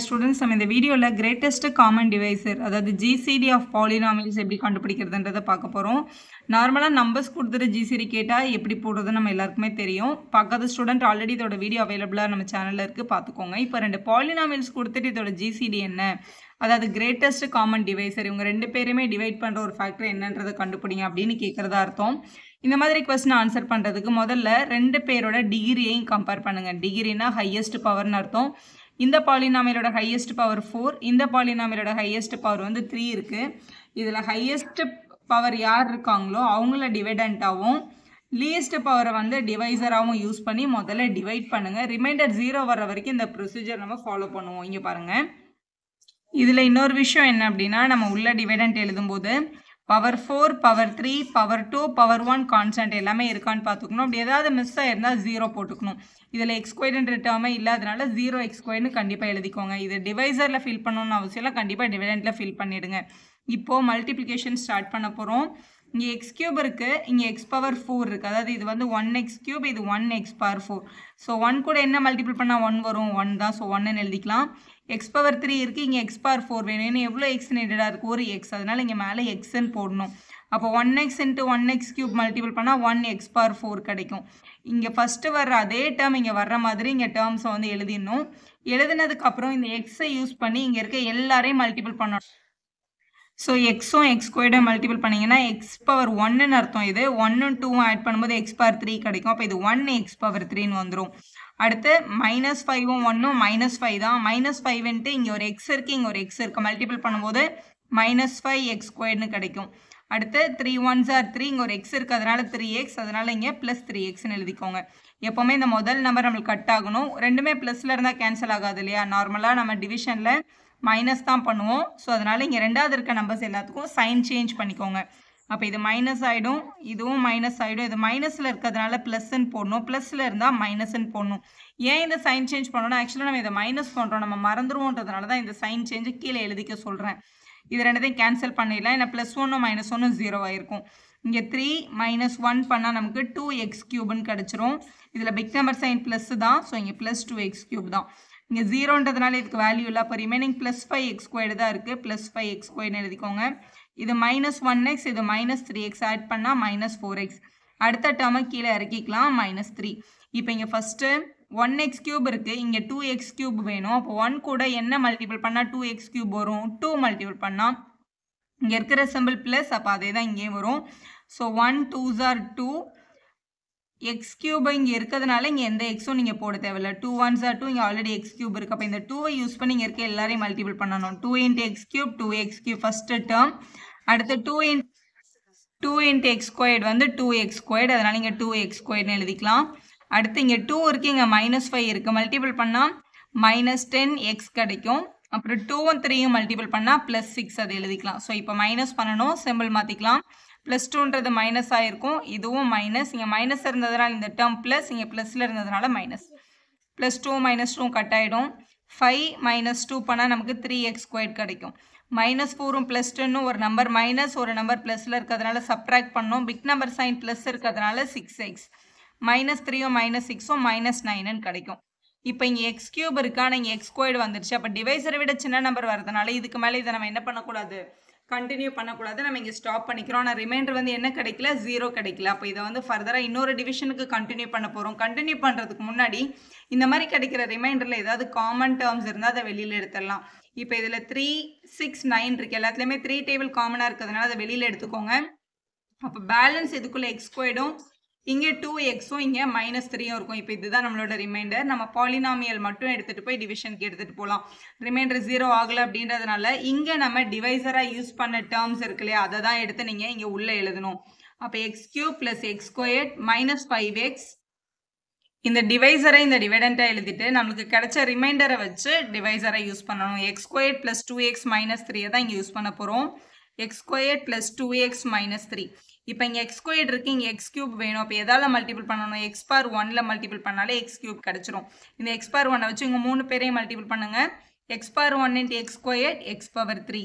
Students, நம்ம இந்த வீடியோல greatest common divisor அதாவது GCD of polynomials எப்படி கண்டுபிடிக்கிறதுன்றதை பார்க்க போறோம். நார்மலா நம்பர்ஸ் கொடுத்துட்டு GCD கேட்டா எப்படி போடுறதுன்னு நம்ம எல்லாருக்குமே தெரியும். பார்க்காத ஸ்டூடெண்ட் ஆல்ரெடி இதோட வீடியோ அவைலபிளா நம்ம சேனல்ல இருக்கு, பார்த்துக்கோங்க. இப்போ ரெண்டு polynomials கொடுத்துட்டு இதோட GCD என்ன, அதாவது greatest common divisor இவங்க ரெண்டு பேருமே டிவைட் பண்ற ஒரு ஃபேக்டர் என்னன்றதை கண்டுபிடிங்க அப்படின்னு கேட்கறதா அர்த்தம். இந்த மாதிரி क्वेश्चन ஆன்சர் பண்றதுக்கு முதல்ல ரெண்டு பேரோட டிகிரியையும் கம்பேர் பண்ணுங்க. டிகிரினா ஹையஸ்ட் பவர்னு அர்த்தம். இந்த பாலினாமியலோட ஹையஸ்ட் பவர் 4, இந்த பாலினாமியலோட ஹையஸ்ட் பவர் வந்து 3 இருக்கு. இதில் ஹையஸ்ட் பவர் யார் இருக்காங்களோ அவங்கள டிவைடண்டாகவும் லீஸ்ட் பவரை வந்து டிவைசராகவும் யூஸ் பண்ணி முதல்ல டிவைட் பண்ணுங்க. ரிமைண்டர் 0 வர வரைக்கும் இந்த ப்ரொசீஜர் நம்ம ஃபாலோ பண்ணுவோம். இங்கே பாருங்க, இதில் இன்னொரு விஷயம் என்ன அப்படின்னா, நம்ம உள்ள டிவைடண்ட் எழுதும்போது power 4, power 3, power 2, power 1 constant எல்லாமே இருக்கான்னு பார்த்துக்கணும். அப்படி ஏதாவது மிஸ் ஆயிருந்தால் 0 போட்டுக்கணும். இதில் எக்ஸ் ஸ்கொயர்ன்ற டேர்மே இல்லாதனால 0 எக்ஸ் ஸ்கொயர்னு கண்டிப்பாக எழுதிக்கோங்க. இது டிவைசரில் ஃபில் பண்ணணும்னு அவசியம் இல்லை, கண்டிப்பாக டிவைடண்டில் ஃபில் பண்ணிவிடுங்க. இப்போது மல்டிப்ளிகேஷன் ஸ்டார்ட் பண்ண போகிறோம். இங்கே எக்ஸ் கியூப் இருக்குது, இங்கே எக்ஸ் பவர் 4 இருக்குது. அதாவது இது வந்து 1x கியூப், இது 1x பவர் 4. ஸோ 1 கூட என்ன மல்டிபிள் பண்ணால் 1 வரும், 1 தான். ஸோ 1ன்னு எழுதிக்கலாம். எக்ஸ் பவர் 3 இருக்குது, இங்கே எக்ஸ் பவர் 4 வேணும். இன்னும் எவ்வளோ எக்ஸ் நீடடாக இருக்குது, ஒரு எக்ஸ். அதனால் இங்கே மேலே எக்ஸ்ன்னு போடணும். அப்போ 1x into 1x cube multiple பண்ணால் 1x பவர் 4 கிடைக்கும். இங்கே ஃபஸ்ட்டு வர்ற அதே டேர்ம் இங்கே வர்ற மாதிரி இங்கே டேர்ம்ஸை வந்து எழுதிடணும். எழுதினதுக்கப்புறம் இந்த எக்ஸை யூஸ் பண்ணி இங்கே இருக்க எல்லாரையும் மல்டிபிள் பண்ணணும். ஸோ எக்ஸும் எக்ஸ் ஸ்கொயர்டை மல்டிபிள் பண்ணிங்கன்னா எக்ஸ் பவர் 1ன்னு அர்த்தம். இது 1ம் 2ம் ஆட் பண்ணும்போது எக்ஸ் பவர் 3 கிடைக்கும். அப்போ இது 1 எக்ஸ் பவர் 3ன்னு வந்துடும். அடுத்து -5ம் 1ம் -5 தான். -5 இன்ட்டு இங்கே ஒரு எக்ஸ் இருக்குது, இங்கே ஒரு எக்ஸ் இருக்குது, மல்டிபிள் பண்ணும்போது -5 எக்ஸ் ஸ்கொயர்னு கிடைக்கும். அடுத்து 3 1s are 3, இங்கே ஒரு எக்ஸ் இருக்குது, அதனால் 3x, அதனால் இங்கே ப்ளஸ் 3xன்னு எழுதிக்கோங்க. எப்போவுமே இந்த முதல் நம்பர் நம்மளுக்கு கட் ஆகணும். ரெண்டுமே ப்ளஸில் இருந்தால் கேன்சல் ஆகாது இல்லையா? நார்மலாக நம்ம டிவிஷனில் மைனஸ் தான் பண்ணுவோம். ஸோ அதனால் இங்கே ரெண்டாவது இருக்க நம்பர்ஸ் எல்லாத்துக்கும் சைன் சேஞ்ச் பண்ணிக்கோங்க. அப்போ இது மைனஸ் ஆகிடும், இதுவும் மைனஸ் ஆகிடும். இது மைனஸில் இருக்கிறதுனால ப்ளஸ்ன்னு போடணும், ப்ளஸில் இருந்தால் மைனஸ்ன்னு போடணும். ஏன் இந்த சைன் சேஞ்ச் பண்ணணும்னா, ஆக்சுவலாக நம்ம இதை மைனஸ் பண்ணுறோம், நம்ம மறந்துடுவோன்றதுனால தான் இந்த சைன் சேஞ்சு கீழே எழுதிக்க சொல்கிறேன். இது ரெண்டுத்தையும் கேன்சல் பண்ணிடலாம். ஏன்னா +1 -1 0 ஆயிருக்கும். இங்கே 3 -1 பண்ணால் நமக்கு 2x கியூப்னு கிடச்சிரும். இதில் பிக் நம்பர் சைன் ப்ளஸ் தான். ஸோ இங்கே +2x கியூப் தான். இங்கே 0ன்றதுனால இதுக்கு வேல்யூ இல்லை. அப்போ ரிமைனிங் +5x ஸ்கொயர்டு தான் இருக்குது. +5x ஸ்கொயர்னு எழுதிக்கோங்க. இது -1x, இது -3x ஆட் பண்ணால் -4x. அடுத்த டேர்மை கீழே இறக்கிக்கலாம், -3. இப்போ இங்கே ஃபஸ்ட்டு 1x கியூப் இருக்குது, இங்கே 2x கியூப் வேணும். அப்போ 1 கூட என்ன மல்டிபிள் பண்ணால் 2x கியூப் வரும், 2 மல்டிபிள் பண்ணால் இங்கே இருக்கிற சிம்பிள் ப்ளஸ், அப்போ அதே தான் இங்கேயும் வரும். So 1 2s are 2, X cube இங்கே இருக்கிறதுனால இங்கே எந்த எக்ஸும் நீங்கள் போட தேவையில்லை. 2 1s are 2, இங்கே ஆல்ரெடி எக்ஸ் கியூப் இருக்குது. அப்போ இந்த 2வை யூஸ் பண்ணி இங்கே இருக்க எல்லாரையும் மல்டிபிள் பண்ணணும். 2 into X cube, 2x cube first term. அடுத்து 2 இன்ட்டு எக்ஸ் ஸ்கொயர்டு வந்து 2x ஸ்கொயர்டு, அதனால் இங்கே 2x ஸ்கொயர்னு எழுதிக்கலாம். அடுத்து இங்கே 2 இருக்குது, இங்கே -5 இருக்குது, மல்டிபிள் பண்ணால் -10x கிடைக்கும். அப்புறம் 2ம் 3யும் மல்டிபிள் பண்ணால் +6 அதை எழுதிக்கலாம். ஸோ இப்போ மைனஸ் பண்ணணும், சிம்பிள் மாற்றிக்கலாம். +2ன்றது மைனஸ் ஆகிருக்கும், இதுவும் மைனஸ். இங்கே மைனஸ் இருந்ததுனால இந்த டேர்ம் ப்ளஸ், இங்கே ப்ளஸில் இருந்ததுனால மைனஸ். +2 -2 கட் ஆகிடும். 5 -2 பண்ணால் நமக்கு 3x ஸ்கொயர்ட் கிடைக்கும். -4ம் +10 ஒரு நம்பர் மைனஸ், ஒரு நம்பர் ப்ளஸில் இருக்கிறதுனால சப்ட்ராக்ட் பண்ணோம். பிக் நம்பர் சைன் ப்ளஸ் இருக்கிறதுனால 6x. -3ம் -6ம் -9ன்னு கிடைக்கும். இப்போ இங்கே எக்ஸ் கியூப் இருக்கா, ஆனால் இங்கே எக்ஸ் ஸ்கொயர்டு வந்துருச்சு. அப்போ டிவைசரை விட சின்ன நம்பர் வரதுனால இதுக்கு மேலே இதை நம்ம என்ன பண்ணக்கூடாது, கண்டினியூ பண்ணக்கூடாது. நம்ம இங்கே ஸ்டாப் பண்ணிக்கிறோம். ஆனால் ரிமைண்டர் வந்து என்ன கிடைக்கல, 0 கிடைக்கல. அப்போ இதை வந்து ஃபர்தராக இன்னொரு டிவிஷனுக்கு கண்டினியூ பண்ண போகிறோம். கண்டினியூ பண்ணுறதுக்கு முன்னாடி இந்த மாதிரி கிடைக்கிற ரிமைண்டரில் ஏதாவது காமன் டேர்ம்ஸ் இருந்தால் அதை வெளியில் எடுத்துடலாம். இப்போ இதில் 3 6 9 இருக்குது, எல்லாத்துலேயுமே 3 டேபிள் காமனாக இருக்கிறதுனால அதை வெளியில் எடுத்துக்கோங்க. அப்போ பேலன்ஸ் இதுக்குள்ளே எக்ஸ் ஸ்கொயர்டும், இங்கே 2xம், இங்கே -3யும் இருக்கும். இப்போ இதுதான் நம்மளோட ரிமைண்டர். நம்ம பாலினாமியல் மட்டும் எடுத்துகிட்டு போய் டிவிஷனுக்கு எடுத்துகிட்டு போகலாம். ரிமைண்டர் 0 ஆகலை அப்படின்றதுனால இங்கே நம்ம டிவைசராக யூஸ் பண்ண டேர்ம்ஸ் இருக்கு இல்லையா, அதை தான் எடுத்து நீங்கள் இங்கே உள்ளே எழுதணும். அப்போ x cube + x squared -5x. இந்த டிவைசரை இந்த டிவைடண்ட்டாக எழுதிட்டு நம்மளுக்கு கிடைச்ச ரிமைண்டரை வச்சு டிவைசரை யூஸ் பண்ணணும். x ஸ்கொயர்ட் + 2x -3 தான் இங்கே யூஸ் பண்ண போகிறோம். x squared + 2x -3. இப்போ இங்கே எக்ஸ் ஸ்கொயர்டு இருக்குது, இங்கே எக்ஸ் கியூப் வேணும். அப்போ எதால் மல்டிபிள் பண்ணணும், எக்ஸ் பவர் 1ல் மல்டிபிள் பண்ணாலே எக்ஸ் கியூப் கிடச்சிரும். இந்த எக்ஸ் பவர் 1 வச்சு இங்கே 3 பேரையும் மல்டிபிள் பண்ணுங்கள். X power 1 into X squared, X power 3.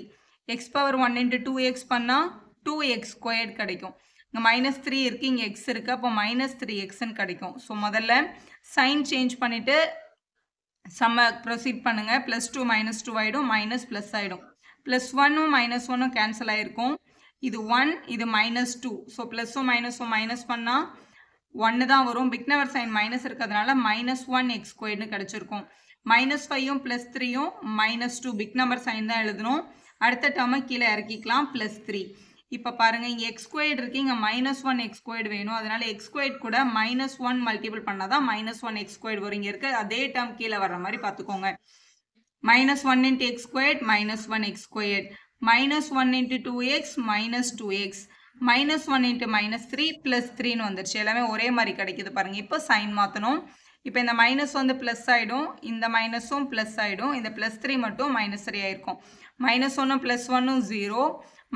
X power 1 into 2x பண்ணால் 2x ஸ்கொயர்ட் கிடைக்கும். இங்கே -3 இருக்குது, இங்கே எக்ஸ் இருக்குது, அப்போ -3xன்னு கிடைக்கும். ஸோ முதல்ல சைன் சேஞ்ச் பண்ணிவிட்டு சம்ம ப்ரொசீட் பண்ணுங்கள். +2 -2 ஆகிடும், மைனஸ் ப்ளஸ் ஆகிடும். +1ம் -1ம் கேன்சல் ஆகிருக்கும். இது 1, இது -2. ஸோ ப்ளஸும் மைனஸும் மைனஸ் பண்ணால் 1 தான் வரும். பிக் நம்பர் சைன் மைனஸ் இருக்கிறதுனால -1x² கிடச்சிருக்கும். -5ம் +3யும் -2 பிக் நம்பர் சைன் தான் எழுதணும். அடுத்த டேர்மை கீழே இறக்கிக்கலாம். +3. இப்போ பாருங்கள், இங்கே x² இருக்குது, இங்கே -1x² வேணும். அதனால் x² கூட -1 மல்டிபிள் பண்ணால் தான் -1x² வரும். இங்கே இருக்க அதே டேர்ம் கீழே வர்ற மாதிரி பார்த்துக்கோங்க. -1 × x² -1x², -1 × 2x -2x, -1 × -3 +3ன்னு வந்துருச்சு. எல்லாமே ஒரே மாதிரி கிடைக்குது பாருங்கள். இப்போ சைன் மாற்றணும். இப்போ இந்த மைனஸ் வந்து ப்ளஸ் ஆகிடும், இந்த மைனஸும் ப்ளஸ் ஆகிடும், இந்த +3 மட்டும் -3 ஆகிருக்கும். -1ம் +1ம் 0,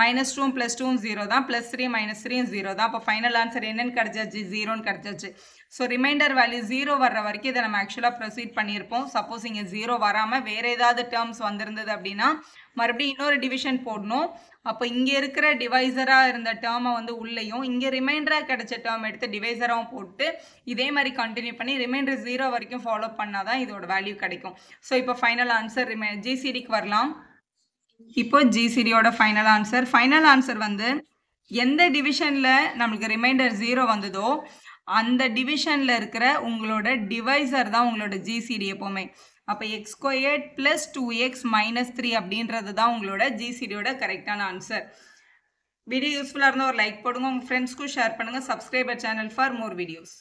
-2ம் +2ம் 0 தான், +3 -3ம் 0 தான். அப்போ ஃபைனல் ஆன்சர் என்னன்னு கிடச்சாச்சு? 0ன்னு கிடச்சாச்சு. ஸோ ரிமைண்டர் வேல்யூ 0 வர்ற வரைக்கும் இதை நம்ம ஆக்சுவலாக ப்ரொசீட் பண்ணியிருப்போம். சப்போஸ் இங்கே 0 வராமல் வேறு ஏதாவது டேர்ம்ஸ் வந்திருந்தது அப்படின்னா மறுபடியும் இன்னொரு டிவிஷன் போடணும். அப்போ இங்கே இருக்கிற டிவைசராக இருந்த டேர்மை வந்து உள்ளேயும், இங்கே ரிமைண்டராக கிடைச்ச டேர்ம் எடுத்து டிவைசராகவும் போட்டு இதே மாதிரி கண்டினியூ பண்ணி ரிமைண்டர் 0 வரைக்கும் ஃபாலோ பண்ணால் தான் இதோட வேல்யூ கிடைக்கும். ஸோ இப்போ ஃபைனல் ஆன்சர் ஜிசிடிக்கு வரலாம். இப்போ ஜிசிடியோட ஃபைனல் ஆன்சர் வந்து எந்த டிவிஷனில் நம்மளுக்கு ரிமைண்டர் 0 வந்ததோ அந்த டிவிஷனில் இருக்கிற உங்களோட டிவைசர் தான் உங்களோட ஜிசிடி எப்போவுமே. அப்போ x² + 2x -3 அப்படின்றது தான் உங்களோட ஜிசிடியோட கரெக்டான ஆன்சர். வீடியோ யூஸ்ஃபுல்லாக இருந்தால் ஒரு லைக் போடுங்க, உங்கள் ஃப்ரெண்ட்ஸ்க்கும் ஷேர் பண்ணுங்கள். Subscriber channel for more videos.